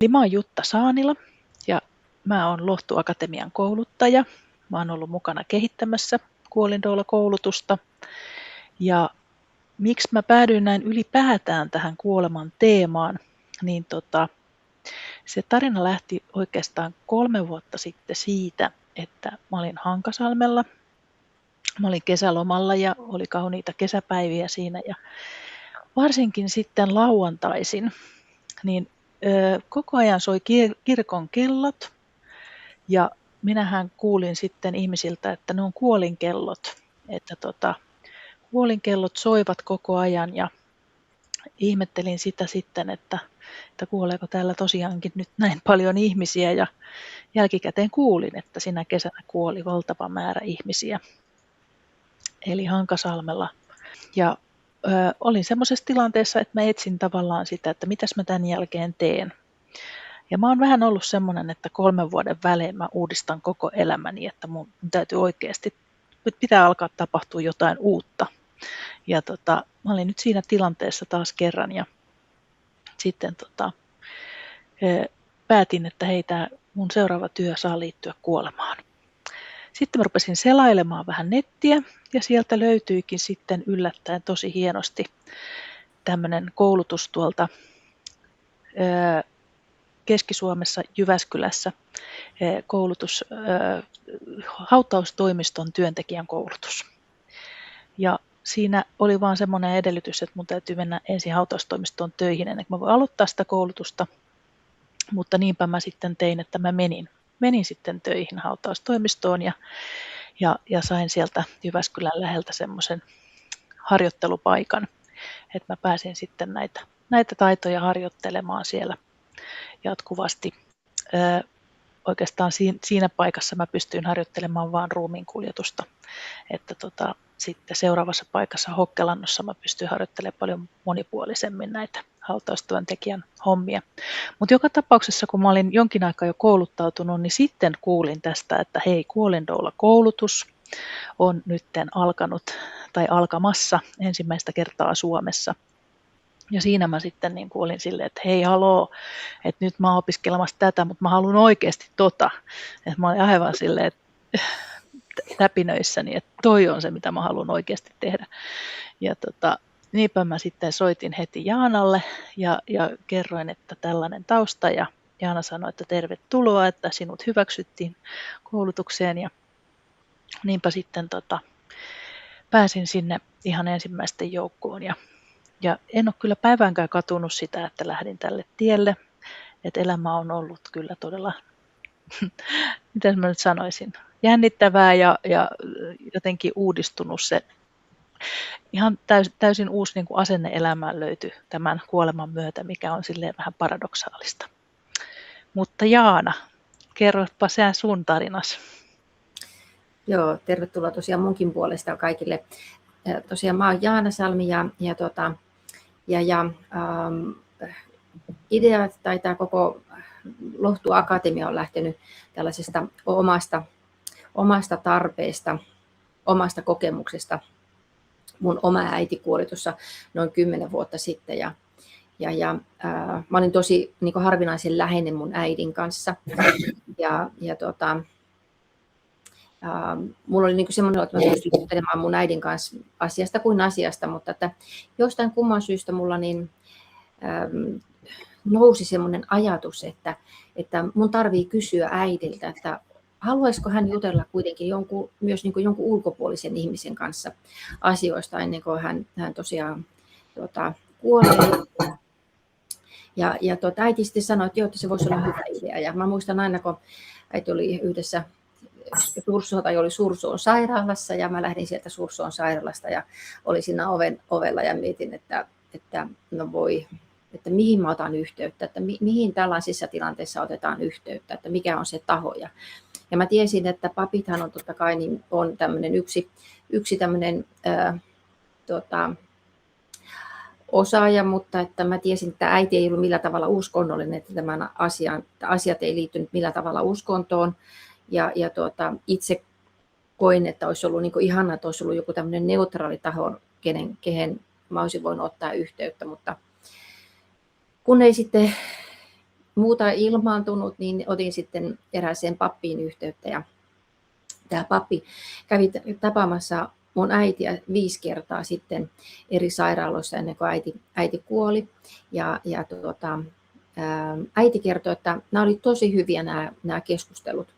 Eli mä oon Jutta Saanila ja mä oon Lohtu Akatemian kouluttaja. Mä oon ollut mukana kehittämässä kuolindoula-koulutusta. Ja miksi mä päädyin näin ylipäätään tähän kuoleman teemaan, niin se tarina lähti oikeastaan 3 vuotta sitten siitä, että mä olin Hankasalmella. Mä olin kesälomalla ja oli kauniita kesäpäiviä siinä ja varsinkin sitten lauantaisin, niin koko ajan soi kirkon kellot ja minähän kuulin sitten ihmisiltä, että ne on kuolinkellot, että kuolinkellot soivat koko ajan ja ihmettelin sitä sitten, että kuoleeko täällä tosiaankin nyt näin paljon ihmisiä ja jälkikäteen kuulin, että sinä kesänä kuoli valtava määrä ihmisiä, eli Hankasalmella. Ja olin semmoisessa tilanteessa, että mä etsin tavallaan sitä, että mitäs mä tämän jälkeen teen. Ja mä oon vähän ollut semmoinen, että 3 vuoden välein mä uudistan koko elämäni, että mun täytyy oikeasti, nyt pitää alkaa tapahtua jotain uutta. Ja mä olin nyt siinä tilanteessa taas kerran ja sitten päätin, että hei, tää mun seuraava työ saa liittyä kuolemaan. Sitten mä rupesin selailemaan vähän nettiä ja sieltä löytyikin sitten yllättäen tosi hienosti tämmöinen koulutus tuolta Keski-Suomessa Jyväskylässä, koulutus, hautaustoimiston työntekijän koulutus. Ja siinä oli vaan semmoinen edellytys, että mun täytyy mennä ensin hautaustoimistoon töihin ennen kuin mä voin aloittaa sitä koulutusta. Mutta niinpä mä sitten tein, että mä menin sitten töihin hautaustoimistoon ja sain sieltä Jyväskylän läheltä semmoisen harjoittelupaikan, että mä pääsin sitten näitä taitoja harjoittelemaan siellä jatkuvasti. Oikeastaan siinä paikassa mä pystyin harjoittelemaan vaan ruumiinkuljetusta, että sitten seuraavassa paikassa Hokkelannossa mä pystyin harjoittelemaan paljon monipuolisemmin näitä hautaustyöntekijän hommia. Mutta joka tapauksessa, kun mä olin jonkin aikaa jo kouluttautunut, niin sitten kuulin tästä, että hei, kuolindoula-koulutus on nytten alkanut tai alkamassa ensimmäistä kertaa Suomessa. Ja siinä mä sitten niin olin silleen, että hei haloo, että nyt mä oon opiskelemassa tätä, mutta mä haluan oikeasti Että mä olin aivan silleen, että läpinöissäni, että toi on se, mitä mä haluan oikeasti tehdä. Ja niinpä mä sitten soitin heti Jaanalle ja kerroin, että tällainen tausta. Ja Jaana sanoi, että tervetuloa, että sinut hyväksyttiin koulutukseen. Ja niinpä sitten pääsin sinne ihan ensimmäisten joukkoon. Ja en ole kyllä päiväänkään katunut sitä, että lähdin tälle tielle. Että elämä on ollut kyllä todella, miten mä nyt sanoisin, jännittävää ja jotenkin uudistunut se. Ihan täysin uusi niin kuin asenne elämään löytyi tämän kuoleman myötä, mikä on silleen vähän paradoksaalista. Mutta Jaana, kerropa sä sun tarinas. Joo, tervetuloa tosiaan munkin puolesta kaikille. Tosiaan mä oon Jaana Salmi ja idea tai tämä koko Lohtu Akatemia on lähtenyt tällaisesta omasta tarpeesta, omasta kokemuksesta. Mun oma äiti kuoli tuossa noin 10 vuotta sitten ja mä olin tosi niin kuin harvinaisen läheinen mun äidin kanssa. Mulla oli niin semmoinen, että mä pystyin juttelemaan mun äidin kanssa asiasta kuin asiasta, mutta että jostain kumman syystä mulla nousi semmoinen ajatus, että mun tarvii kysyä äidiltä, että haluaisiko hän jutella kuitenkin myös niin kuin jonkun ulkopuolisen ihmisen kanssa asioista ennen kuin hän tosiaan kuolee. Ja äiti sitten sanoi, että joo, että se voisi olla hyvä idea. Ja mä muistan aina, kun äiti oli yhdessä oli Sursoon sairaalassa ja mä lähdin sieltä Sursoon sairaalasta ja oli siinä ovella ja mietin, että mihin mä otan yhteyttä, että mihin tällaisissa tilanteissa otetaan yhteyttä, että mikä on se taho. Ja mä tiesin, että papithan on totta kai niin on tämmöinen yksi tämmöinen osaaja, mutta että mä tiesin, että äiti ei ollut millään tavalla uskonnollinen, että tämän asiat ei liittynyt millään tavalla uskontoon. Ja itse koin, että olisi ollut niin kuin ihana, että olisi ollut joku tämmöinen neutraali taho, kehen mä olisin voinut ottaa yhteyttä, mutta kun ei sitten muuta ilmaantunut, niin otin sitten erääseen pappiin yhteyttä ja tämä pappi kävi tapaamassa mun äitiä 5 kertaa sitten eri sairaaloissa ennen kuin äiti kuoli. Äiti kertoi, että nämä oli tosi hyviä nämä keskustelut.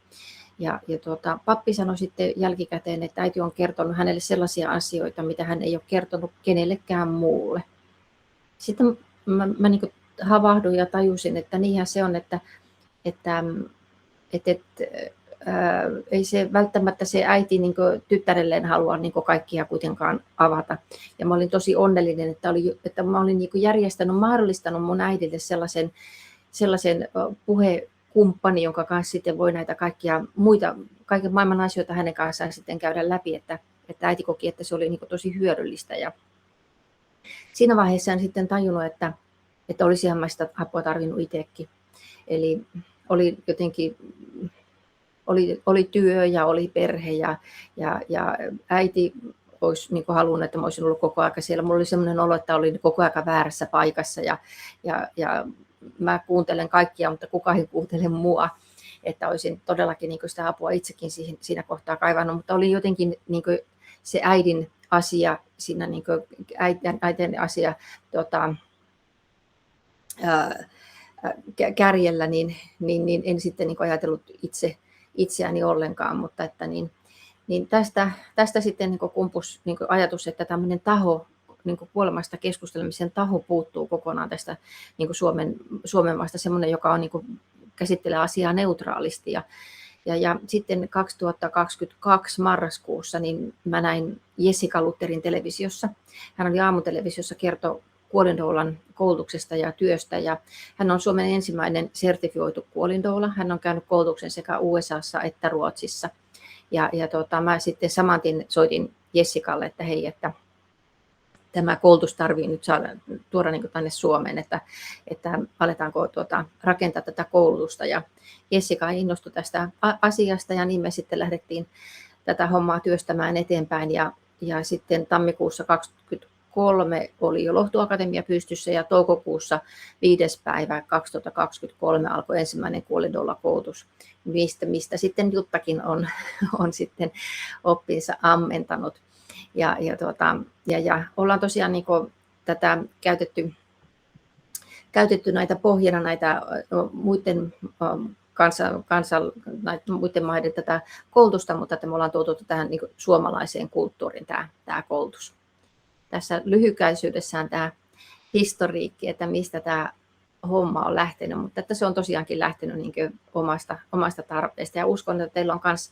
Pappi sanoi sitten jälkikäteen, että äiti on kertonut hänelle sellaisia asioita, mitä hän ei ole kertonut kenellekään muulle. Sitten mä niin kuin havahduin ja tajusin, että niinhän se on, että ei se välttämättä se äiti niin kuin tyttärelleen halua niin kuin kaikkia kuitenkaan avata. Ja mä olin tosi onnellinen, että mä olin niin kuin mahdollistanut mun äidille sellaisen puhekumppani, jonka kanssa sitten voi näitä kaiken maailman asioita hänen kanssaan sitten käydä läpi, että äiti koki, että se oli niin kuin tosi hyödyllistä. Ja siinä vaiheessa en sitten tajunnut, että olisihan mä sitä apua tarvinnut itsekin. Eli oli jotenkin oli työ ja oli perhe ja äiti olisi niin kuin halunnut, että mä olisin ollut koko ajan siellä. Mulla oli sellainen olo, että olin koko ajan väärässä paikassa ja mä kuuntelen kaikkia, mutta kukaan ei kuuntele mua. Että olisin todellakin niin kuin sitä apua itsekin siinä kohtaa kaivannut, mutta oli jotenkin niin kuin se äidin asia, siinä niin kuin äidin asia kärjellä, niin en sitten niin kuin ajatellut itseäni ollenkaan, mutta että niin tästä sitten niin kuin kumpusi niin kuin ajatus, että tämmöinen taho, niin kuin kuolemasta keskustelemisen taho puuttuu kokonaan tästä niin kuin Suomen maasta, semmoinen, joka on niin kuin käsittelee asiaa neutraalisti. Ja sitten 2022 marraskuussa niin mä näin Jessica Lutherin televisiossa. Hän oli aamutelevisiossa, kertoi kuolindoulan koulutuksesta ja työstä. Ja hän on Suomen ensimmäinen sertifioitu kuolindoula. Hän on käynyt koulutuksen sekä USAssa että Ruotsissa. Mä sitten saman tien soitin Jessicalle, että hei, että tämä koulutus tarvii nyt tuoda niin kuin tänne Suomeen, että aletaanko rakentaa tätä koulutusta. Ja Jessica innostui tästä asiasta ja niin me sitten lähdettiin tätä hommaa työstämään eteenpäin. Ja sitten tammikuussa 2023 oli jo Lohtu Akatemia pystyssä ja toukokuussa 5. päivä 2023 alkoi ensimmäinen kuolindoula-koulutus, mistä sitten Juttakin on sitten oppinsa ammentanut. Ja ollaan tosiaan niin kuin tätä käytetty näitä pohjana näitä muiden maiden tätä koulutusta, mutta että me ollaan tuotu tähän niin kuin suomalaiseen kulttuuriin tämä koulutus. Tässä lyhykäisyydessään tämä historiikki, että mistä tämä homma on lähtenyt, mutta että se on tosiaankin lähtenyt niin kuin omasta tarpeesta ja uskon, että teillä on myös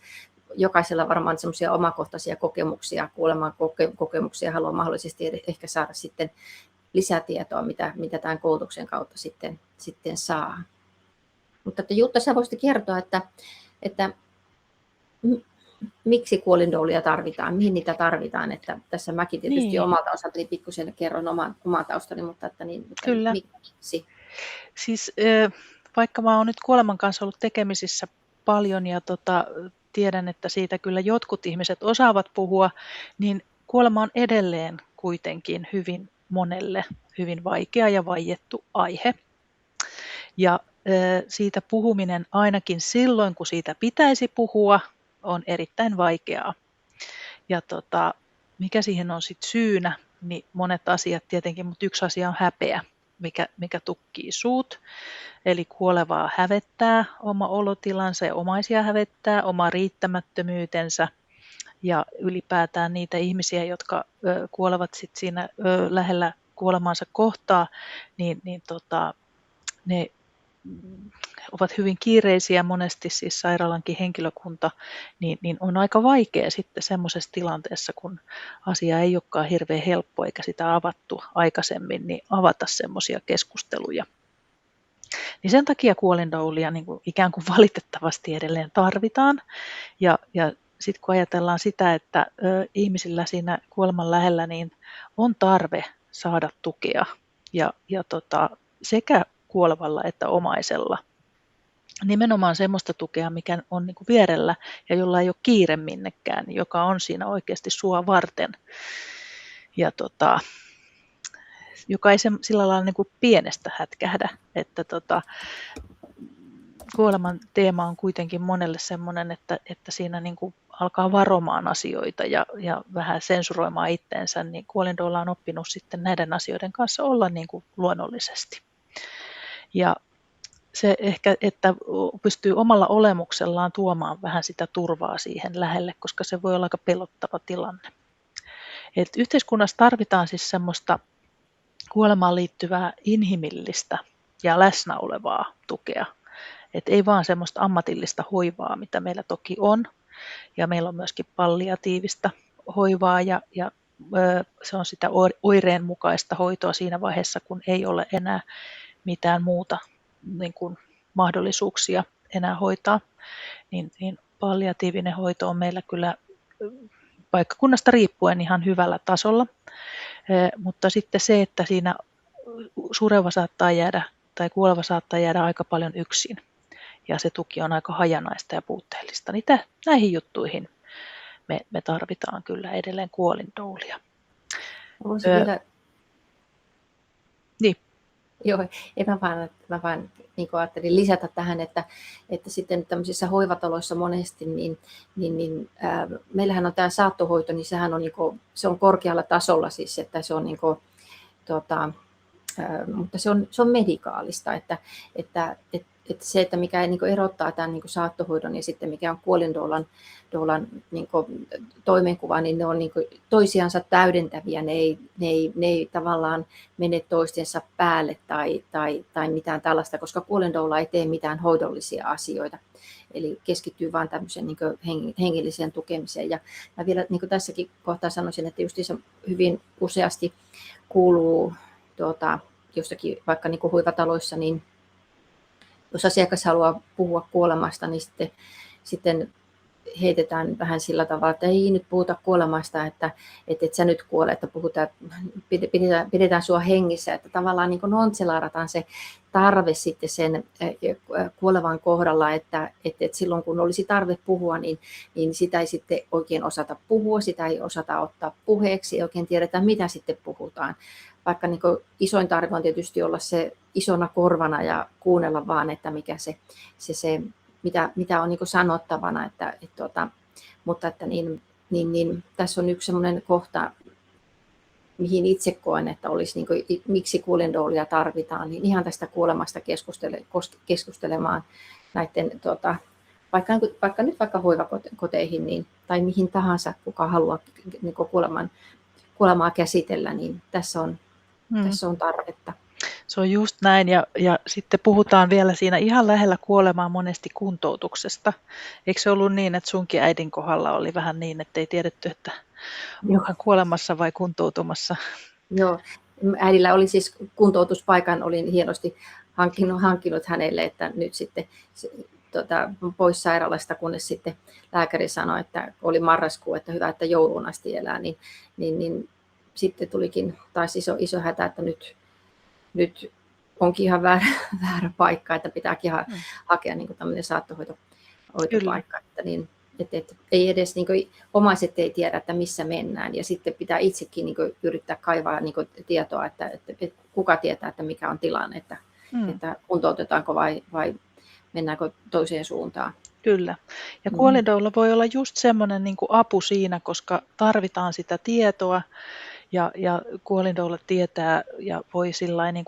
jokaisella varmaan semmoisia omakohtaisia kokemuksia, kuoleman kokemuksia, haluaa mahdollisesti ehkä saada sitten lisätietoa, mitä tämän koulutuksen kautta sitten saa. Mutta että Jutta, sä voisit kertoa, että miksi kuolindoulia tarvitaan, mihin niitä tarvitaan, että tässä mäkin tietysti omalta osaltani pikkusen kerron oman taustani, mutta että Kyllä. Miksi? Siis vaikka mä oon nyt kuoleman kanssa ollut tekemisissä paljon ja tiedän, että siitä kyllä jotkut ihmiset osaavat puhua, niin kuolema on edelleen kuitenkin hyvin monelle hyvin vaikea ja vaiettu aihe. Ja siitä puhuminen ainakin silloin, kun siitä pitäisi puhua, on erittäin vaikeaa. Ja mikä siihen on sitten syynä, niin monet asiat tietenkin, mutta yksi asia on häpeä, mikä tukkii suut. Eli kuolevaa hävettää oma olotilansa ja omaisia hävettää, oma riittämättömyytensä ja ylipäätään niitä ihmisiä, jotka kuolevat sit siinä lähellä kuolemaansa kohtaa, niin ne ovat hyvin kiireisiä monesti, siis sairaalankin henkilökunta, niin on aika vaikea sitten semmoisessa tilanteessa, kun asia ei olekaan hirveän helppo eikä sitä avattu aikaisemmin, niin avata semmoisia keskusteluja. Niin sen takia kuolindoulia niin kuin ikään kuin valitettavasti edelleen tarvitaan. Ja sitten kun ajatellaan sitä, että ihmisillä siinä kuoleman lähellä niin on tarve saada tukea ja sekä kuolevalla että omaisella. Nimenomaan semmoista tukea, mikä on niin kuin vierellä ja jolla ei ole kiire minnekään, joka on siinä oikeasti sua varten. Ja joka ei sillä lailla niin kuin pienestä hätkähdä, että kuoleman teema on kuitenkin monelle sellainen, että siinä niin kuin alkaa varomaan asioita ja vähän sensuroimaan itteensä, niin kuolindoula on oppinut sitten näiden asioiden kanssa olla niin kuin luonnollisesti. Ja se ehkä, että pystyy omalla olemuksellaan tuomaan vähän sitä turvaa siihen lähelle, koska se voi olla aika pelottava tilanne. Et yhteiskunnassa tarvitaan siis semmoista kuolemaan liittyvää inhimillistä ja läsnä olevaa tukea. Et ei vaan semmoista ammatillista hoivaa, mitä meillä toki on. Ja meillä on myöskin palliatiivista hoivaa ja se on sitä oireen mukaista hoitoa siinä vaiheessa, kun ei ole enää mitään muuta niin kuin mahdollisuuksia enää hoitaa. Niin palliatiivinen hoito on meillä kyllä paikkakunnasta riippuen ihan hyvällä tasolla. Mutta sitten se, että siinä sureva saattaa jäädä tai kuoleva saattaa jäädä aika paljon yksin ja se tuki on aika hajanaista ja puutteellista, niin näihin juttuihin me tarvitaan kyllä edelleen kuolindoulia. Voisin vielä... Niin. Joo, mä vaan niin ajattelin lisätä tähän, että sitten tämmöisissä hoivataloissa monesti, meillähän on tämä saattohoito, niin sehän on, se on korkealla tasolla siis, että se on mutta se on medikaalista, että se, että mikä erottaa tämän saattohoidon ja sitten mikä on kuolindoulan toimenkuva, niin ne on toisiansa täydentäviä, ne ei tavallaan mene toistensa päälle tai mitään tällaista, koska kuolindoula ei tee mitään hoidollisia asioita. Eli keskittyy vain tämmöiseen hengelliseen tukemiseen. Ja mä vielä tässäkin kohtaa sanoisin, että justiinsa hyvin useasti kuuluu jostakin vaikka hoivataloissa, niin jos asiakas haluaa puhua kuolemasta, niin sitten heitetään vähän sillä tavalla, että ei nyt puhuta kuolemasta, että et sä nyt kuole, että pidetään sua hengissä, että tavallaan nonselaarataan se tarve sitten sen kuolevan kohdalla, että silloin kun olisi tarve puhua, niin sitä ei sitten oikein osata puhua, sitä ei osata ottaa puheeksi, ei oikein tiedetä mitä sitten puhutaan. Vaikka isoin tarve on tietysti olla se isona korvana ja kuunnella vaan, että mikä se mitä on sanottavana, mutta että tässä on yksi sellainen kohta, mihin itse koen, että olisi miksi kuolindoulia tarvitaan, niin ihan tästä kuolemasta keskustelemaan näiden vaikka hoivakoteihin tai mihin tahansa, kuka haluaa kuolemaa käsitellä, niin tässä on tarvetta. Se on just näin ja sitten puhutaan vielä siinä ihan lähellä kuolemaa monesti kuntoutuksesta. Eikö se ollut niin, että sunkin äidin kohdalla oli vähän niin, että ei tiedetty, että onhan kuolemassa vai kuntoutumassa? Joo, äidillä oli siis kuntoutuspaikan, olin hienosti hankkinut hänelle, että nyt sitten pois sairaalasta, kunnes sitten lääkäri sanoi, että oli marraskuu, että hyvä, että jouluun asti elää, niin sitten tulikin taas iso hätä, että nyt onkin ihan väärä paikka, että pitääkin hakea tämmöinen saattohoitopaikka. Että ei edes omaiset ei tiedä, että missä mennään. Ja sitten pitää itsekin yrittää kaivaa tietoa, että kuka tietää, että mikä on tilanne, että kuntoutetaanko vai mennäänkö toiseen suuntaan. Kyllä. Ja kuolindoula voi olla just semmoinen apu siinä, koska tarvitaan sitä tietoa. Ja kuolindoula tietää ja voi sillain,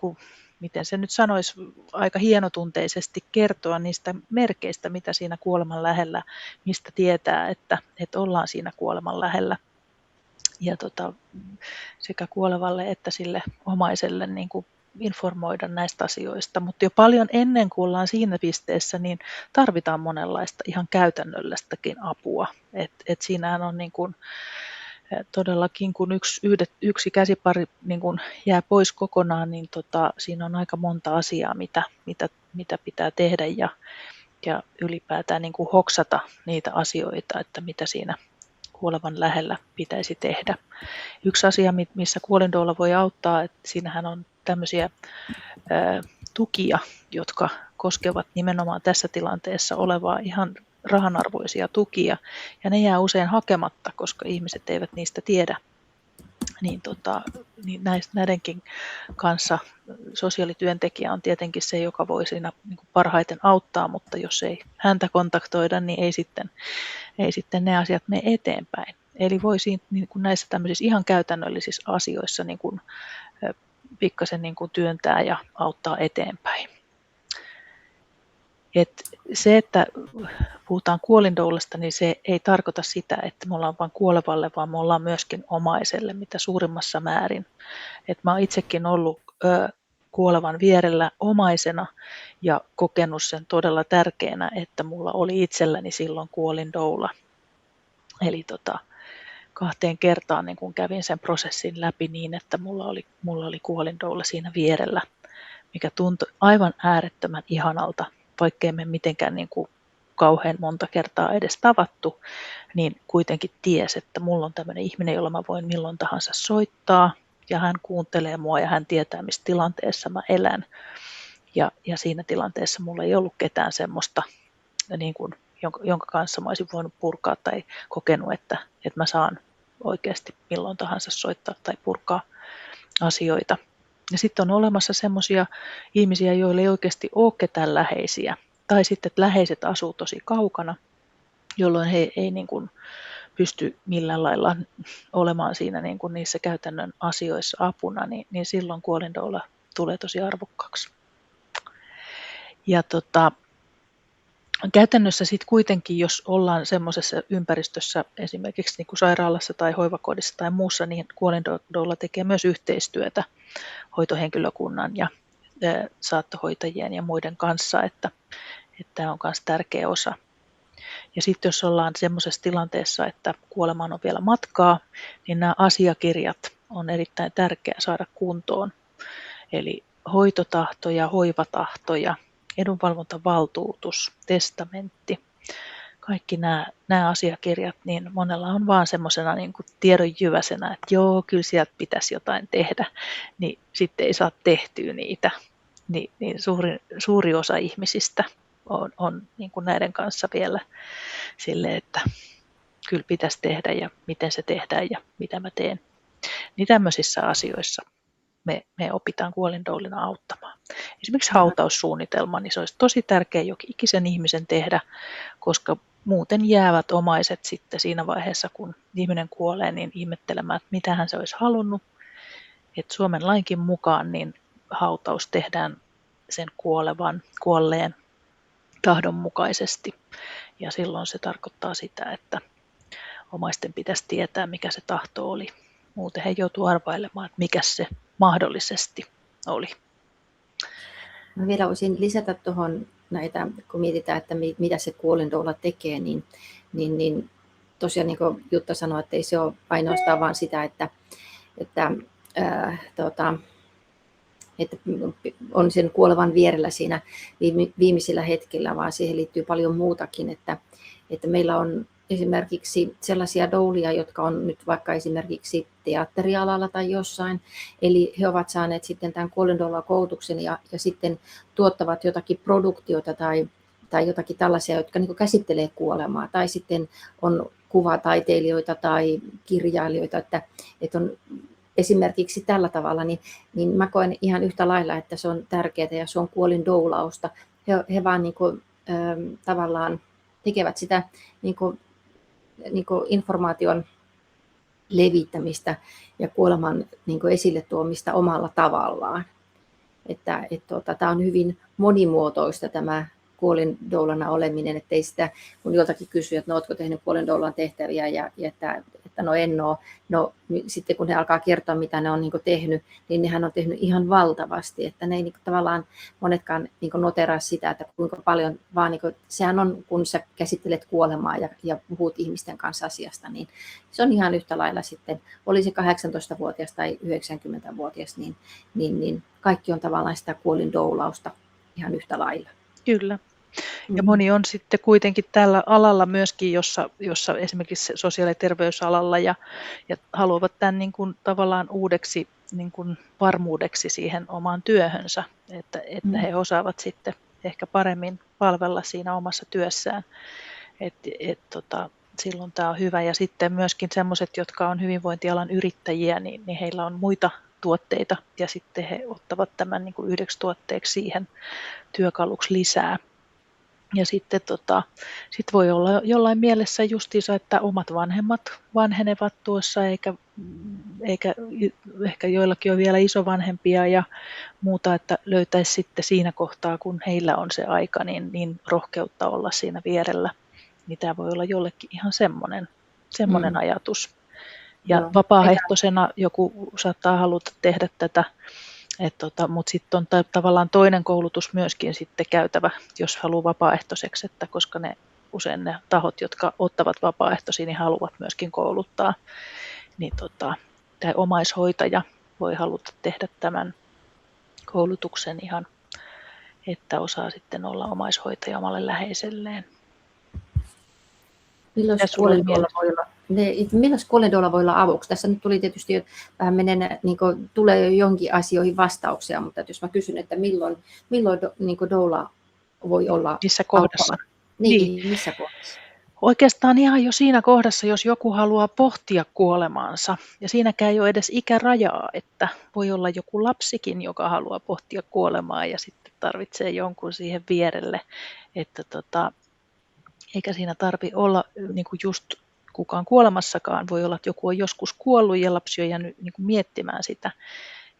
miten se nyt sanoisi, aika hienotunteisesti kertoa niistä merkeistä, mitä siinä kuoleman lähellä, mistä tietää, että ollaan siinä kuoleman lähellä. Ja sekä kuolevalle että sille omaiselle informoida näistä asioista. Mutta jo paljon ennen kuin ollaan siinä pisteessä, niin tarvitaan monenlaista ihan käytännöllistäkin apua. Et siinähän on todellakin, kun yksi käsipari jää pois kokonaan, niin siinä on aika monta asiaa, mitä pitää tehdä ja ylipäätään hoksata niitä asioita, että mitä siinä kuolevan lähellä pitäisi tehdä. Yksi asia, missä kuolindoula voi auttaa, että siinähän on tämmöisiä tukia, jotka koskevat nimenomaan tässä tilanteessa olevaa ihan rahanarvoisia tukia, ja ne jää usein hakematta, koska ihmiset eivät niistä tiedä niin näidenkin kanssa sosiaalityöntekijä on tietenkin se, joka voi siinä niin kuin parhaiten auttaa, mutta jos ei häntä kontaktoida, niin ei sitten ne asiat mene eteenpäin. Eli voisi niin kuin näissä tämmöisissä ihan käytännöllisissä asioissa niin kuin, pikkasen niin kuin työntää ja auttaa eteenpäin. Se, että puhutaan kuolindoulasta, niin se ei tarkoita sitä, että me ollaan vain kuolevalle, vaan me ollaan myöskin omaiselle, mitä suurimmassa määrin. Mä oon itsekin ollut kuolevan vierellä omaisena ja kokenut sen todella tärkeänä, että mulla oli itselläni silloin kuolindoula. Eli 2 kertaan niin kun kävin sen prosessin läpi niin, että mulla oli kuolindoula siinä vierellä, mikä tuntui aivan äärettömän ihanalta, vaikkei me mitenkään niin kuin kauhean monta kertaa edes tavattu, niin kuitenkin ties, että mulla on tämmöinen ihminen, jolla mä voin milloin tahansa soittaa, ja hän kuuntelee mua ja hän tietää, missä tilanteessa mä elän. Ja siinä tilanteessa mulla ei ollut ketään semmoista, niin kuin, jonka kanssa mä olisin voinut purkaa tai kokenut, että mä saan oikeasti milloin tahansa soittaa tai purkaa asioita. Ja sitten on olemassa semmoisia ihmisiä, joille ei oikeasti ole ketään läheisiä, tai sitten että läheiset asuu tosi kaukana, jolloin he ei niin kuin pysty millään lailla olemaan siinä niin kuin niissä käytännön asioissa apuna, niin silloin kuolindoula tulee tosi arvokkaaksi. Ja käytännössä sitten kuitenkin, jos ollaan semmoisessa ympäristössä, esimerkiksi niin kuin sairaalassa tai hoivakodissa tai muussa, niin kuolindoula tekee myös yhteistyötä hoitohenkilökunnan ja saattohoitajien ja muiden kanssa, että tämä on myös tärkeä osa. Ja sitten jos ollaan semmoisessa tilanteessa, että kuolemaan on vielä matkaa, niin nämä asiakirjat on erittäin tärkeää saada kuntoon. Eli hoitotahtoja, hoivatahtoja, edunvalvontavaltuutus, testamentti, kaikki nämä asiakirjat, niin monella on vaan semmoisena niin kuin tiedonjyväsenä, että joo, kyllä sieltä pitäisi jotain tehdä, niin sitten ei saa tehtyä niitä. Niin suuri osa ihmisistä on niin kuin näiden kanssa vielä silleen, että kyllä pitäisi tehdä ja miten se tehdään ja mitä mä teen. Niin tämmöisissä asioissa me opitaan kuolindoulina auttamaan. Esimerkiksi hautaussuunnitelma, niin se olisi tosi tärkeä jokin ikisen ihmisen tehdä, koska muuten jäävät omaiset sitten siinä vaiheessa, kun ihminen kuolee, niin ihmettelemään, että mitähän se olisi halunnut. Että Suomen lainkin mukaan niin hautaus tehdään sen kuolleen tahdon mukaisesti. Ja silloin se tarkoittaa sitä, että omaisten pitäisi tietää, mikä se tahto oli. Muuten he joutuu arvailemaan, että mikä se mahdollisesti oli. Mä vielä voisin lisätä tuohon näitä, kun mietitään, että mitä se kuolindoula tekee, niin tosiaan niin kuin Jutta sanoi, että ei se ole ainoastaan vaan sitä, että on sen kuolevan vierellä siinä viimeisillä hetkillä, vaan siihen liittyy paljon muutakin, että meillä on esimerkiksi sellaisia doulia, jotka on nyt vaikka esimerkiksi teatterialalla tai jossain, eli he ovat saaneet sitten tämän kuolindoula-koulutuksen ja sitten tuottavat jotakin produktiota tai jotakin tällaisia, jotka niin kuin käsittelee kuolemaa, tai sitten on kuvataiteilijoita tai kirjailijoita, että on esimerkiksi tällä tavalla, niin mä koen ihan yhtä lailla, että se on tärkeää ja se on kuolindoulausta. He vaan niin kuin, tavallaan tekevät sitä niin kuin informaation levittämistä ja kuoleman niin kuin esille tuomista omalla tavallaan. Tämä on hyvin monimuotoista tämä kuolindoulana oleminen, ettei sitä, kun joltakin kysyy, että no, oletko tehnyt kuolindoulan tehtäviä ja että no en ole. No sitten kun he alkaa kertoa, mitä ne on niin kuin tehnyt, niin nehän on tehnyt ihan valtavasti, että ne ei niin kuin, tavallaan monetkaan niin kuin noteraa sitä, että kuinka paljon, vaan niin kuin, sehän on, kun sä käsittelet kuolemaa ja puhut ihmisten kanssa asiasta, niin se on ihan yhtä lailla sitten, oli se 18-vuotias tai 90-vuotias, niin kaikki on tavallaan sitä kuolindoulausta ihan yhtä lailla. Kyllä. Ja moni on sitten kuitenkin tällä alalla myöskin, jossa esimerkiksi sosiaali- ja terveysalalla ja haluavat tämän niin kuin tavallaan uudeksi niin kuin varmuudeksi siihen omaan työhönsä, että he osaavat sitten ehkä paremmin palvella siinä omassa työssään. silloin tämä on hyvä. Ja sitten myöskin sellaiset, jotka on hyvinvointialan yrittäjiä, niin heillä on muita tuotteita ja sitten he ottavat tämän niin kuin yhdeksi tuotteeksi siihen työkaluksi lisää. Ja sitten sit voi olla jollain mielessä justiinsa, että omat vanhemmat vanhenevat tuossa, eikä ehkä joillakin on vielä isovanhempia ja muuta, että löytäisi sitten siinä kohtaa, kun heillä on se aika, niin rohkeutta olla siinä vierellä. Niin tämä voi olla jollekin ihan semmoinen ajatus. Ja Joo. vapaaehtoisena joku saattaa haluta tehdä tätä, mutta sitten on tavallaan toinen koulutus myöskin sitten käytävä, jos haluaa vapaaehtoiseksi, että koska usein ne tahot, jotka ottavat vapaaehtoisia, niin haluavat myöskin kouluttaa, niin tämä omaishoitaja voi haluta tehdä tämän koulutuksen ihan, että osaa sitten olla omaishoitaja omalle läheiselleen. Milloin kuolindoula voi olla avuksi? Tässä nyt tuli tietysti vähän tulee jo jonkin asioihin vastauksia, mutta jos mä kysyn, että milloin niin doula voi olla missä kohdassa? Niin, missä kohdassa? Oikeastaan ihan jo siinä kohdassa, jos joku haluaa pohtia kuolemaansa, ja siinäkään ei ole edes ikärajaa, että voi olla joku lapsikin, joka haluaa pohtia kuolemaa ja sitten tarvitsee jonkun siihen vierelle, että eikä siinä tarvitse olla niin kuin just kukaan kuolemassakaan. Voi olla, että joku on joskus kuollut ja lapsi on jäänyt niin kuin miettimään sitä.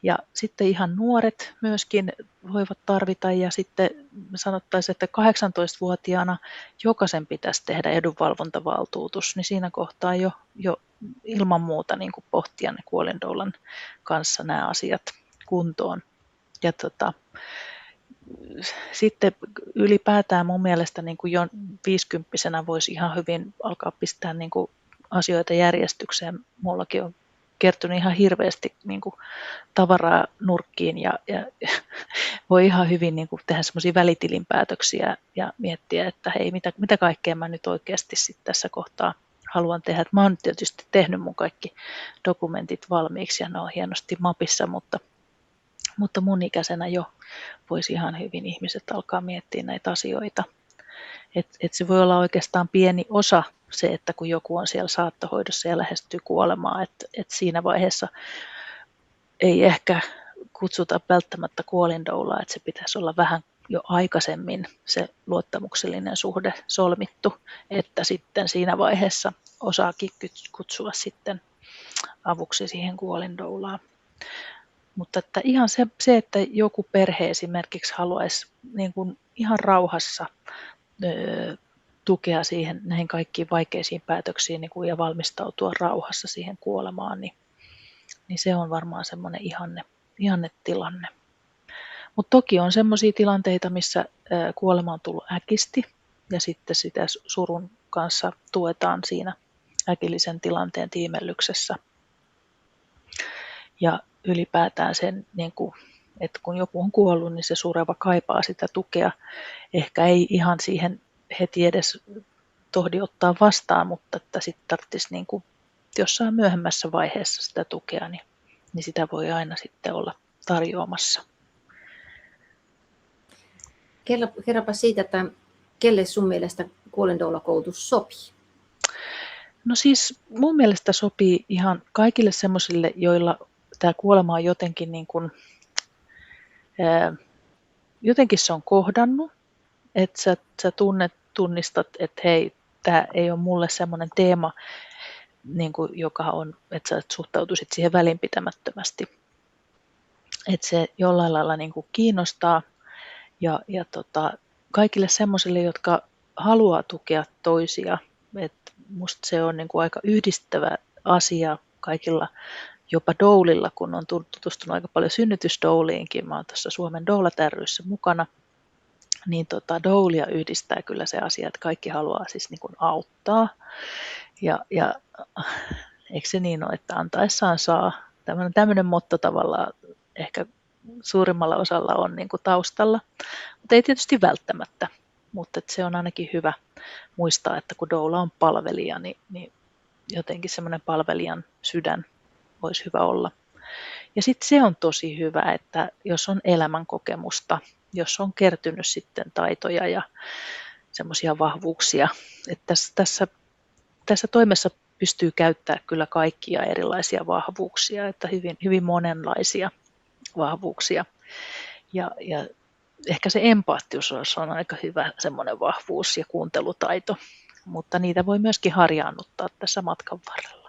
Ja sitten ihan nuoret myöskin voivat tarvita ja sitten sanottaisiin, että 18-vuotiaana jokaisen pitäisi tehdä edunvalvontavaltuutus, niin siinä kohtaa jo ilman muuta niin kuin pohtia ne kuolindoulan kanssa nämä asiat kuntoon. Ja sitten ylipäätään mun mielestä niin kuin jo 50-vuotiaana voisi ihan hyvin alkaa pistää niin kuin asioita järjestykseen. Mullakin on kertynyt ihan hirveästi niin kuin tavaraa nurkkiin ja voi ihan hyvin niin kuin tehdä semmoisia välitilinpäätöksiä ja miettiä, että hei, mitä kaikkea mä nyt oikeasti sit tässä kohtaa haluan tehdä. Mä oon tietysti tehnyt mun kaikki dokumentit valmiiksi ja ne on hienosti mapissa, mutta mun ikäisenä jo voisi ihan hyvin ihmiset alkaa miettiä näitä asioita. Et se voi olla oikeastaan pieni osa se, että kun joku on siellä saattohoidossa ja lähestyy kuolemaa, että siinä vaiheessa ei ehkä kutsuta välttämättä kuolindoulaa, että se pitäisi olla vähän jo aikaisemmin se luottamuksellinen suhde solmittu, että sitten siinä vaiheessa osaakin kutsua sitten avuksi siihen kuolindoulaan. Mutta että ihan se, että joku perhe esimerkiksi haluaisi niin kuin ihan rauhassa tukea näihin kaikkiin vaikeisiin päätöksiin niin kuin, ja valmistautua rauhassa siihen kuolemaan, niin se on varmaan semmoinen ihanne tilanne. Mutta toki on semmoisia tilanteita, missä kuolema on tullut äkisti ja sitten sitä surun kanssa tuetaan siinä äkillisen tilanteen tiimellyksessä. Ja ylipäätään sen, niin kuin, että kun joku on kuollut, niin se sureva kaipaa sitä tukea. Ehkä ei ihan siihen heti edes tohdi ottaa vastaan, mutta että sitten tarvitsisi niin kuin jossain myöhemmässä vaiheessa sitä tukea, niin sitä voi aina sitten olla tarjoamassa. Kerropa siitä, että kelle sun mielestä kuolindoula-koulutus sopii? No siis mun mielestä sopii ihan kaikille semmoisille, joilla tämä kuolema on jotenkin niin kuin, jotenkin se on kohdannut, että sä tunnistat, että hei, tämä ei ole mulle semmoinen teema, niin kuin, joka on, että sä suhtautuisit siihen välinpitämättömästi. Että se jollain lailla niin kuin kiinnostaa ja kaikille semmoisille, jotka haluaa tukea toisia, että musta se on niin kuin aika yhdistävä asia kaikilla, jopa doulilla, kun on tutustunut aika paljon synnytysdouliinkin, mä oon tuossa Suomen doulat ry:ssä mukana, niin doulia yhdistää kyllä se asia, että kaikki haluaa siis niin kuin auttaa. Ja eikö se niin ole, että antaessaan saa. Tämmöinen motto tavallaan ehkä suurimmalla osalla on niin kuin taustalla, mutta ei tietysti välttämättä. Mutta se on ainakin hyvä muistaa, että kun doula on palvelija, niin jotenkin semmoinen palvelijan sydän olisi hyvä olla. Ja sitten se on tosi hyvä, että jos on elämänkokemusta, jos on kertynyt sitten taitoja ja semmoisia vahvuuksia, että tässä tässä toimessa pystyy käyttämään kyllä kaikkia erilaisia vahvuuksia, että hyvin monenlaisia vahvuuksia. Ja ehkä se empaattisuus on aika hyvä semmoinen vahvuus ja kuuntelutaito, mutta niitä voi myöskin harjaannuttaa tässä matkan varrella.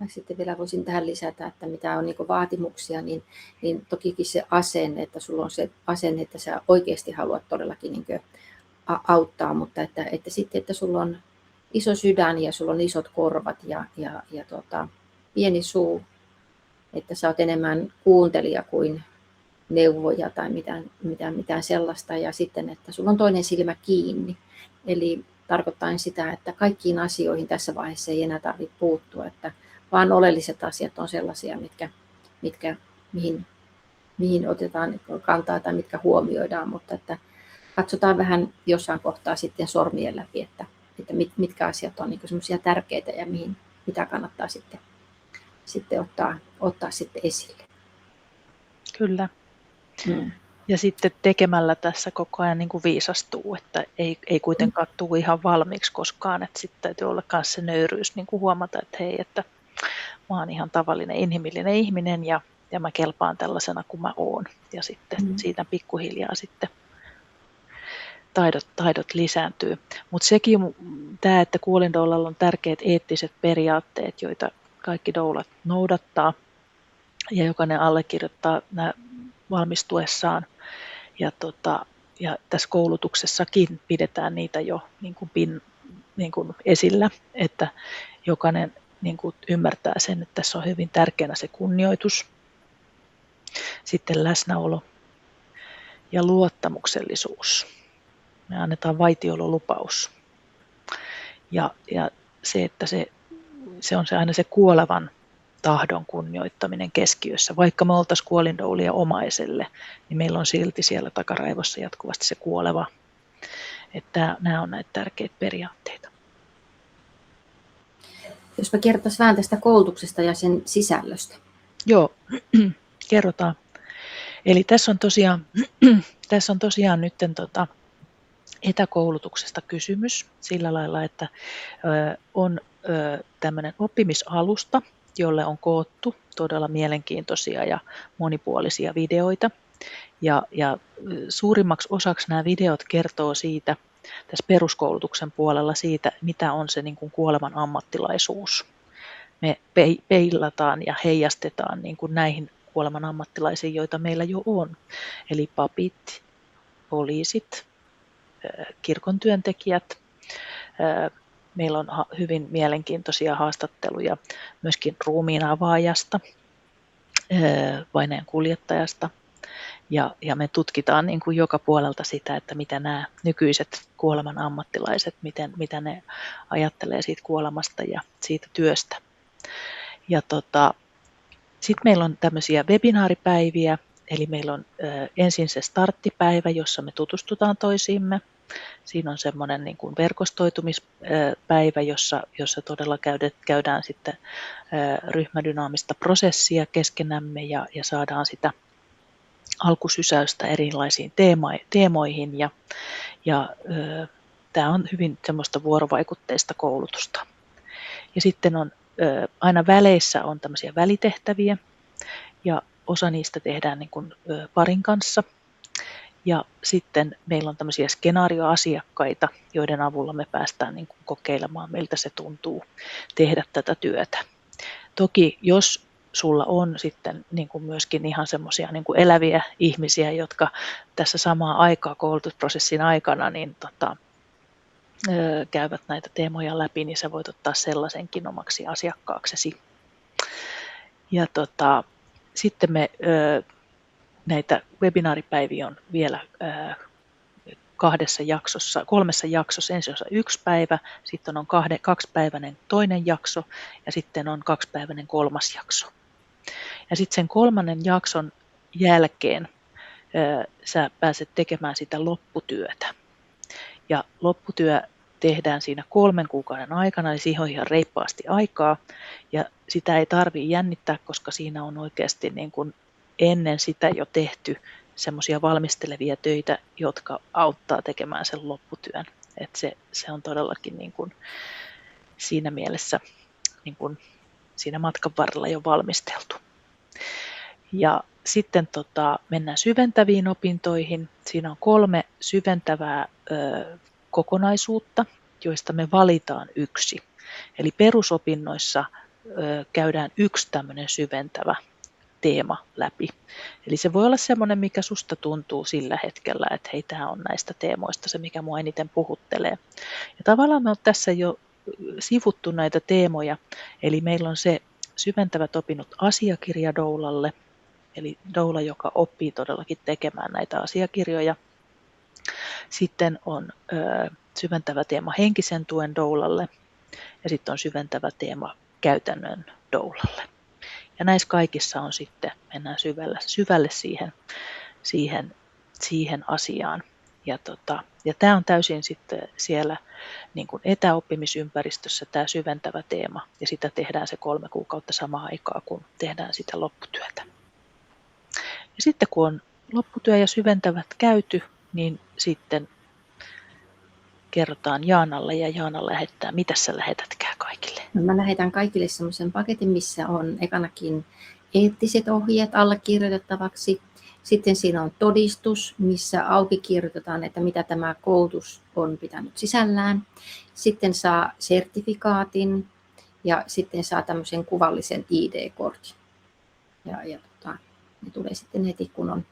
Sitten vielä voisin tähän lisätä, että mitä on niin vaatimuksia, niin tokikin se asenne, että sulla on se asenne, että sä oikeasti haluat todellakin niin auttaa, mutta että sitten, että sulla on iso sydän ja sulla on isot korvat ja pieni suu, että sä oot enemmän kuuntelija kuin neuvoja tai mitään sellaista, ja sitten, että sulla on toinen silmä kiinni. Eli tarkoittaa sitä, että kaikkiin asioihin tässä vaiheessa ei enää tarvitse puuttua, että vaan oleelliset asiat on sellaisia, mihin otetaan kantaa tai mitkä huomioidaan, mutta että katsotaan vähän jossain kohtaa sitten sormien läpi, että mitkä asiat on niin semmoisia tärkeitä ja mitä kannattaa sitten ottaa sitten esille. Kyllä. Ja sitten tekemällä tässä koko ajan niin kuin viisastuu, että ei kuitenkaan tule ihan valmiiksi koskaan, että sitten täytyy olla myös se nöyryys niin kuin huomata, että hei, että mä oon ihan tavallinen inhimillinen ihminen ja mä kelpaan tällaisena kuin mä oon. Ja sitten siitä pikkuhiljaa sitten taidot lisääntyy. Mutta sekin tämä, että kuolindoulalla on tärkeät eettiset periaatteet, joita kaikki doulat noudattaa ja jokainen allekirjoittaa nämä valmistuessaan. Ja tässä koulutuksessakin pidetään niitä jo niin kuin esillä, että jokainen niin kuin ymmärtää sen, että tässä on hyvin tärkeänä se kunnioitus, sitten läsnäolo ja luottamuksellisuus. Me annetaan vaitiololupaus. Ja se, että se on aina se kuolevan tahdon kunnioittaminen keskiössä. Vaikka me oltaisiin kuolindoulia omaiselle, niin meillä on silti siellä takaraivossa jatkuvasti se kuoleva. Että nämä on näitä tärkeitä periaatteita. Jos me kertoisiin vähän tästä koulutuksesta ja sen sisällöstä. Joo, kerrotaan. Eli tässä on tosiaan nyt etäkoulutuksesta kysymys sillä lailla, että on tämmöinen oppimisalusta, jolle on koottu todella mielenkiintoisia ja monipuolisia videoita. Ja suurimmaksi osaksi nämä videot kertoo siitä, tässä peruskoulutuksen puolella siitä, mitä on se niin kuin kuoleman ammattilaisuus. Me peilataan ja heijastetaan niin kuin näihin kuoleman ammattilaisiin, joita meillä jo on. Eli papit, poliisit, kirkon työntekijät. Meillä on hyvin mielenkiintoisia haastatteluja myöskin ruumiin avaajasta, vaineen kuljettajasta. Ja me tutkitaan niin kuin joka puolelta sitä, että mitä nämä nykyiset kuoleman ammattilaiset, mitä ne ajattelee siitä kuolemasta ja siitä työstä. Ja sitten meillä on tämmöisiä webinaaripäiviä, eli meillä on ensin se starttipäivä, jossa me tutustutaan toisiimme. Siinä on semmoinen niin kuin verkostoitumispäivä, jossa todella käydään sitten ryhmädynaamista prosessia keskenämme ja saadaan sitä alkusysäystä erilaisiin teemoihin. Ja tämä on hyvin semmoista vuorovaikutteista koulutusta. Ja sitten on aina väleissä on tämmöisiä välitehtäviä ja osa niistä tehdään niin kuin parin kanssa. Ja sitten meillä on tämmöisiä skenaarioasiakkaita, joiden avulla me päästään niin kuin kokeilemaan, miltä se tuntuu tehdä tätä työtä. Toki jos sulla on sitten niin kuin myöskin ihan semmoisia niin kuin eläviä ihmisiä, jotka tässä samaa aikaa koulutusprosessin aikana niin käyvät näitä teemoja läpi, niin sä voit ottaa sellaisenkin omaksi asiakkaaksesi. Ja sitten me näitä webinaaripäiviä on vielä 3 jaksossa. Ensin on 1 päivä, sitten on 2-päiväinen toinen jakso ja sitten on 2-päiväinen 3. jakso. Ja sitten sen 3. jakson jälkeen sä pääset tekemään sitä lopputyötä. Ja lopputyö tehdään siinä 3 kuukauden aikana, eli siihen on ihan reippaasti aikaa. Ja sitä ei tarvitse jännittää, koska siinä on oikeasti niin kuin ennen sitä jo tehty semmoisia valmistelevia töitä, jotka auttaa tekemään sen lopputyön. että se on todellakin niin kuin siinä mielessä niin kuin siinä matkan varrella jo valmisteltu. Ja sitten mennään syventäviin opintoihin. Siinä on 3 syventävää kokonaisuutta, joista me valitaan yksi. Eli perusopinnoissa käydään yksi tämmöinen syventävä teema läpi. Eli se voi olla semmoinen, mikä susta tuntuu sillä hetkellä, että hei, tämä on näistä teemoista se, mikä mua eniten puhuttelee. Ja tavallaan me on tässä jo sivuttu näitä teemoja, eli meillä on se syventävät opinnot asiakirjadoulalle, eli doula, joka oppii todellakin tekemään näitä asiakirjoja. Sitten on syventävä teema henkisen tuen doulalle ja sitten on syventävä teema käytännön doulalle. Ja näissä kaikissa on sitten, mennään syvälle siihen asiaan. Ja tämä on täysin sitten siellä niin kuin etäoppimisympäristössä tämä syventävä teema, ja sitä tehdään se 3 kuukautta samaan aikaan, kun tehdään sitä lopputyötä. Ja sitten kun on lopputyö ja syventävät käyty, niin sitten kerrotaan Jaanalle, ja Jaana lähettää. Mitä sä lähetätkään kaikille? No, mä lähetän kaikille semmoisen paketin, missä on ekanakin eettiset ohjeet allekirjoitettavaksi. Sitten siinä on todistus, missä auki kirjoitetaan, että mitä tämä koulutus on pitänyt sisällään. Sitten saa sertifikaatin ja sitten saa tämmöisen kuvallisen ID-kortin. Ne tulee sitten heti, kun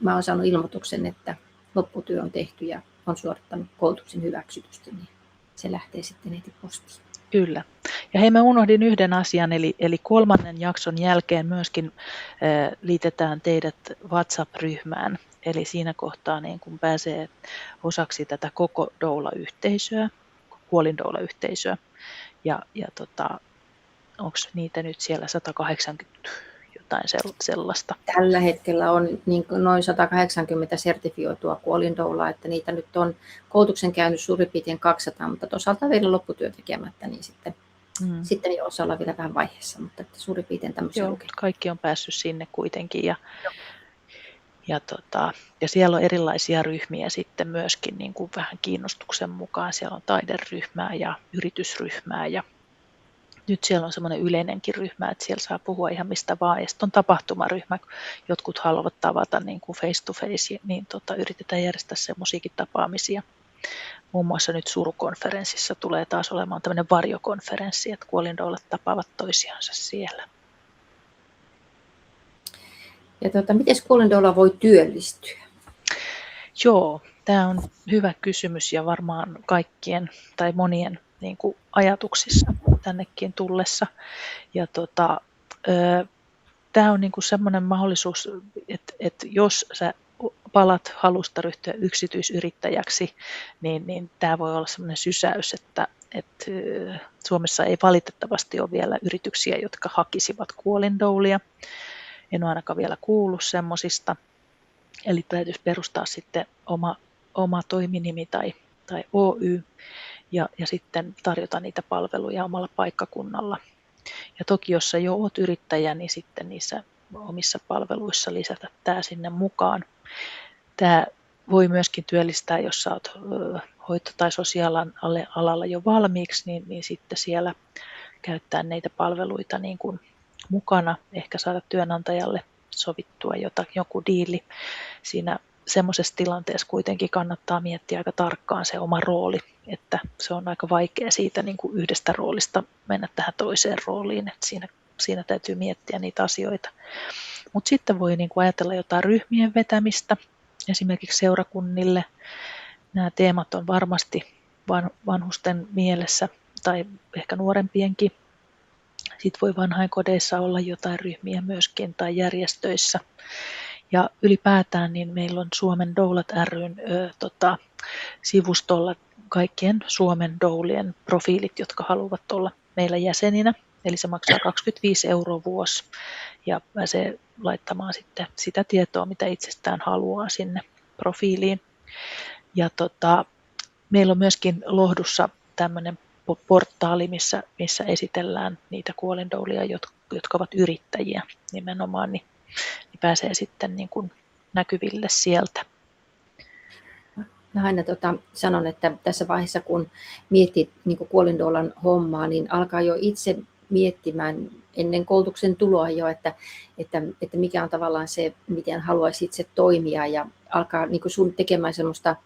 mä oon saanut ilmoituksen, että lopputyö on tehty ja on suorittanut koulutuksen hyväksytysti, niin se lähtee sitten heti postiin. Kyllä. Ja hei, mä unohdin yhden asian, eli 3. jakson jälkeen myöskin liitetään teidät WhatsApp-ryhmään. Eli siinä kohtaa niin kun pääsee osaksi tätä koko doula-yhteisöä, kuolindoula-yhteisöä. Ja onko niitä nyt siellä 180 jotain sellaista? Tällä hetkellä on niin noin 180 sertifioitua kuolindoulaa, että niitä nyt on koulutuksen käynyt suurin piirtein 200, mutta toisaalta vielä lopputyö tekemättä, niin sitten ei osaa olla vielä vähän vaiheessa, mutta että suurin piirtein tämmöisiä lukee. Kaikki on päässyt sinne kuitenkin, ja siellä on erilaisia ryhmiä sitten myöskin niin kuin vähän kiinnostuksen mukaan. Siellä on taideryhmää ja yritysryhmää, ja nyt siellä on semmoinen yleinenkin ryhmä, että siellä saa puhua ihan mistä vaan. Ja sitten on tapahtumaryhmä, jotkut haluavat tavata niin kuin face to face, niin yritetään järjestää semmoisiakin tapaamisia. Muun muassa nyt Surukonferenssissa tulee taas olemaan tämmöinen varjokonferenssi, että kuolindoulat tapaavat toisiansa siellä. Ja miten kuolindoula voi työllistyä? Joo, tämä on hyvä kysymys ja varmaan kaikkien tai monien niin kuin ajatuksissa tännekin tullessa. Ja tämä on niin kuin semmoinen mahdollisuus, että jos sä palat halusta ryhtyä yksityisyrittäjäksi, niin tämä voi olla semmoinen sysäys, että Suomessa ei valitettavasti ole vielä yrityksiä, jotka hakisivat kuolindoulia. En ole ainakaan vielä kuullut semmoisista. Eli täytyisi perustaa sitten oma toiminimi tai Oy ja sitten tarjota niitä palveluja omalla paikkakunnalla. Ja toki jos sä jo oot yrittäjä, niin sitten niissä omissa palveluissa lisätä tämä sinne mukaan. Tämä voi myöskin työllistää, jos sä oot hoito- tai sosiaalialalla jo valmiiksi, niin sitten siellä käyttää näitä palveluita niin kuin mukana, ehkä saada työnantajalle sovittua joku diili. Siinä semmoisessa tilanteessa kuitenkin kannattaa miettiä aika tarkkaan se oma rooli, että se on aika vaikea siitä niin kuin yhdestä roolista mennä tähän toiseen rooliin, että siinä täytyy miettiä niitä asioita. Mutta sitten voi niin kuin ajatella jotain ryhmien vetämistä, esimerkiksi seurakunnille. Nämä teemat on varmasti vanhusten mielessä tai ehkä nuorempienkin. Sitten voi vanhainkodeissa olla jotain ryhmiä myöskin tai järjestöissä. Ja ylipäätään niin meillä on Suomen Doulat ryn sivustolla kaikkien Suomen doulien profiilit, jotka haluavat olla meillä jäseninä. Eli se maksaa 25 € vuosi ja pääsee laittamaan sitten sitä tietoa, mitä itsestään haluaa sinne profiiliin. Ja meillä on myöskin Lohdussa tämmöinen portaali, missä esitellään niitä kuolindoulia, jotka ovat yrittäjiä nimenomaan, niin pääsee sitten niin kuin näkyville sieltä. mä aina sanon, että tässä vaiheessa kun miettii niin kuin kuolindoulan hommaa, niin alkaa jo itse miettimään ennen koulutuksen tuloa jo, että mikä on tavallaan se, miten haluaisi itse toimia, ja alkaa niin kuin tekemään semmoista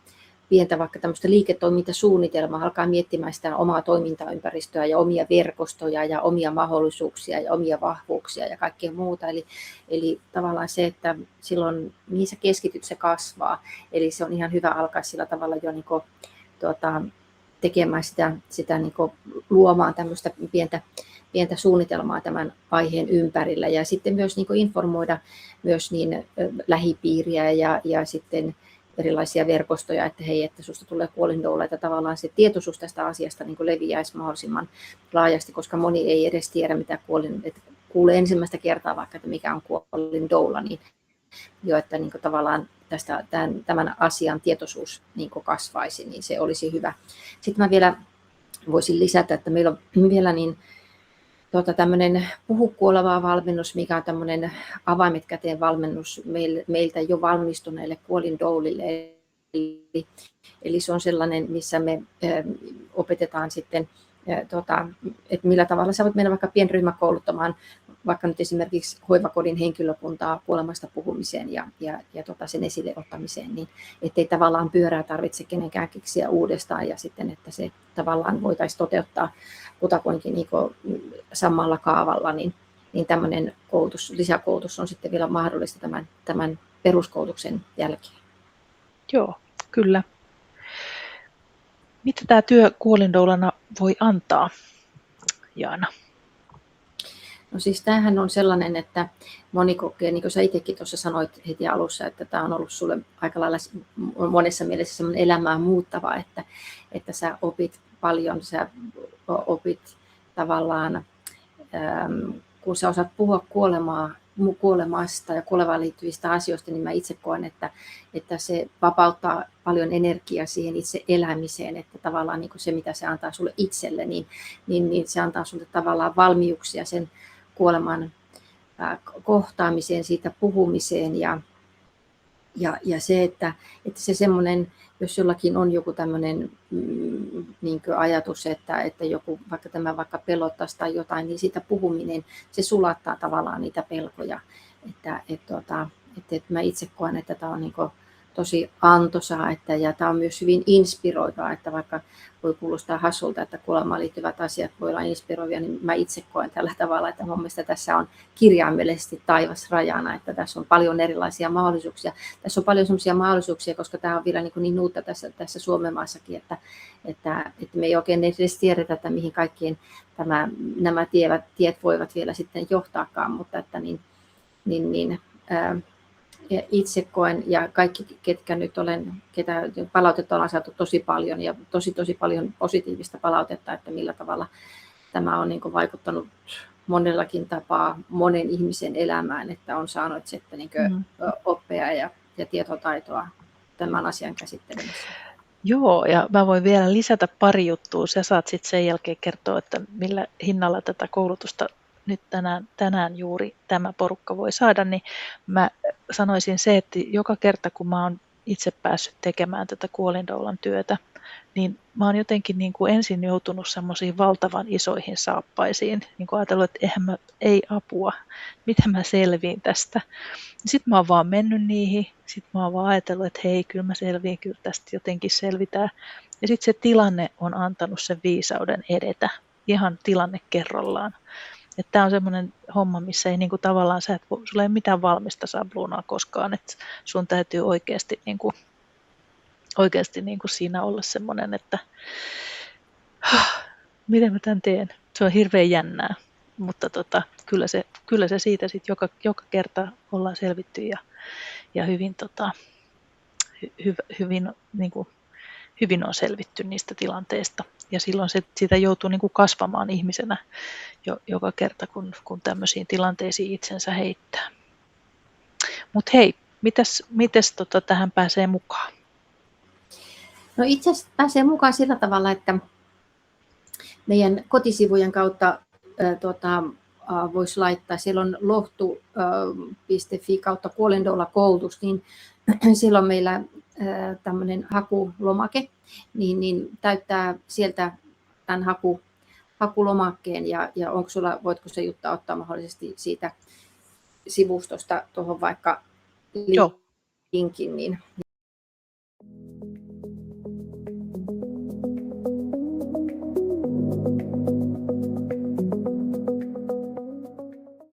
pientä vaikka tämmöistä liiketoimintasuunnitelmaa, alkaa miettimään sitä omaa toimintaympäristöä ja omia verkostoja ja omia mahdollisuuksia ja omia vahvuuksia ja kaikkea muuta. Eli tavallaan se, että silloin mihin sä keskityt, se kasvaa. Eli se on ihan hyvä alkaa sillä tavalla jo niin kuin, tekemään sitä niin kuin, luomaan tämmöistä pientä suunnitelmaa tämän aiheen ympärillä, ja sitten myös niin kuin informoida myös niin lähipiiriä ja sitten erilaisia verkostoja, että hei, että susta tulee kuolindoula, että tavallaan se tietoisuus tästä asiasta niin kuin leviäisi mahdollisimman laajasti, koska moni ei edes tiedä, mitä että kuulee ensimmäistä kertaa vaikka, että mikä on kuolindoula, niin jo, että niin kuin tavallaan tämän asian tietoisuus niin kuin kasvaisi, niin se olisi hyvä. Sitten mä vielä voisin lisätä, että meillä on vielä niin tämmöinen Puhu kuolevaa -valmennus, mikä on tämmöinen avaimet käteen valmennus meiltä jo valmistuneille kuolindoulille. Eli se on sellainen, missä me opetetaan sitten, että millä tavalla sä voit mennä vaikka pienryhmäkouluttamaan vaikka nyt esimerkiksi hoivakodin henkilökuntaa kuolemasta puhumiseen ja sen esille ottamiseen, niin ettei tavallaan pyörää tarvitse kenenkään keksiä uudestaan, ja sitten, että se tavallaan voitaisiin toteuttaa kutakuinkin niin samalla kaavalla, niin tämmöinen lisäkoulutus on sitten vielä mahdollista tämän peruskoulutuksen jälkeen. Joo, kyllä. Mitä tämä työ kuolindoulana voi antaa, Jaana? No siis tämähän on sellainen, että moni kokee, niin kuin sä itsekin tuossa sanoit heti alussa, että tämä on ollut sulle aika lailla monessa mielessä sellainen elämää muuttava, että sä opit paljon, sä opit tavallaan, kun sä osaat puhua kuolemasta ja kuolevaan liittyvistä asioista, niin mä itse koen, että se vapauttaa paljon energiaa siihen itse elämiseen, että tavallaan niin kuin se, mitä se antaa sulle itselle, niin se antaa sulle tavallaan valmiuksia sen kuoleman kohtaamiseen, siitä puhumiseen, ja se, että se semmoinen, jos jollakin on joku tämmöinen niin kuin ajatus, että joku vaikka pelottaisi tai jotain, niin siitä puhuminen, se sulattaa tavallaan niitä pelkoja. Että mä itse koen, että tämä on niin kuin tosi antoisaa, ja tämä on myös hyvin inspiroivaa, että vaikka voi kuulostaa hassulta, että kuolemaan liittyvät asiat voi olla inspiroivia, niin mä itse koen tällä tavalla, että mun mielestä tässä on kirjaimellisesti taivas rajana, että tässä on paljon erilaisia mahdollisuuksia. Tässä on paljon sellaisia mahdollisuuksia, koska tämä on vielä niin uutta tässä Suomen maassakin, että me ei oikein edes tiedetä, että mihin kaikkiin nämä tiet voivat vielä sitten johtaakaan, mutta että itse koen, ja kaikki, ketkä nyt ketä palautetta ollaan saatu tosi paljon, ja tosi paljon positiivista palautetta, että millä tavalla tämä on niin kuin vaikuttanut monellakin tapaa monen ihmisen elämään, että on saanut sitten niin kuin oppia ja tietotaitoa tämän asian käsittelemiseen. Joo, ja mä voin vielä lisätä pari juttua. Sä saat sitten sen jälkeen kertoa, että millä hinnalla tätä koulutusta nyt tänään juuri tämä porukka voi saada, niin mä sanoisin se, että joka kerta kun mä oon itse päässyt tekemään tätä kuolindoulan työtä, niin mä oon jotenkin niin kuin ensin joutunut semmoisiin valtavan isoihin saappaisiin, niin kuin ajatellut, että ei apua, miten mä selviin tästä. Sitten mä oon vaan mennyt niihin, sitten mä oon vaan ajatellut, että hei, kyllä mä selviin, kyllä tästä jotenkin selvitään. Ja sitten se tilanne on antanut sen viisauden edetä, ihan tilanne kerrallaan. Tämä on semmoinen homma, missä ei niinku tavallaan sulla ei mitään valmista sabluunaa koskaan, että sun täytyy oikeasti siinä olla semmoinen, että miten mä tämän teen. Se on hirveän jännää, mutta kyllä se siitä sitten joka kerta ollaan selvitty ja hyvin on selvitty niistä tilanteista. Ja silloin sitä joutuu niin kuin kasvamaan ihmisenä joka kerta, kun tämmöisiin tilanteisiin itsensä heittää. Mutta hei, mites tähän pääsee mukaan? No itse asiassa pääsee mukaan sillä tavalla, että meidän kotisivujen kautta voisi laittaa, siellä on lohtu.fi kautta kuolindoula-koulutus, niin silloin meillä tämmöinen hakulomake, niin täyttää sieltä tämän hakulomakkeen ja onko sulla, voitko se Jutta ottaa mahdollisesti siitä sivustosta tuohon vaikka linkin, niin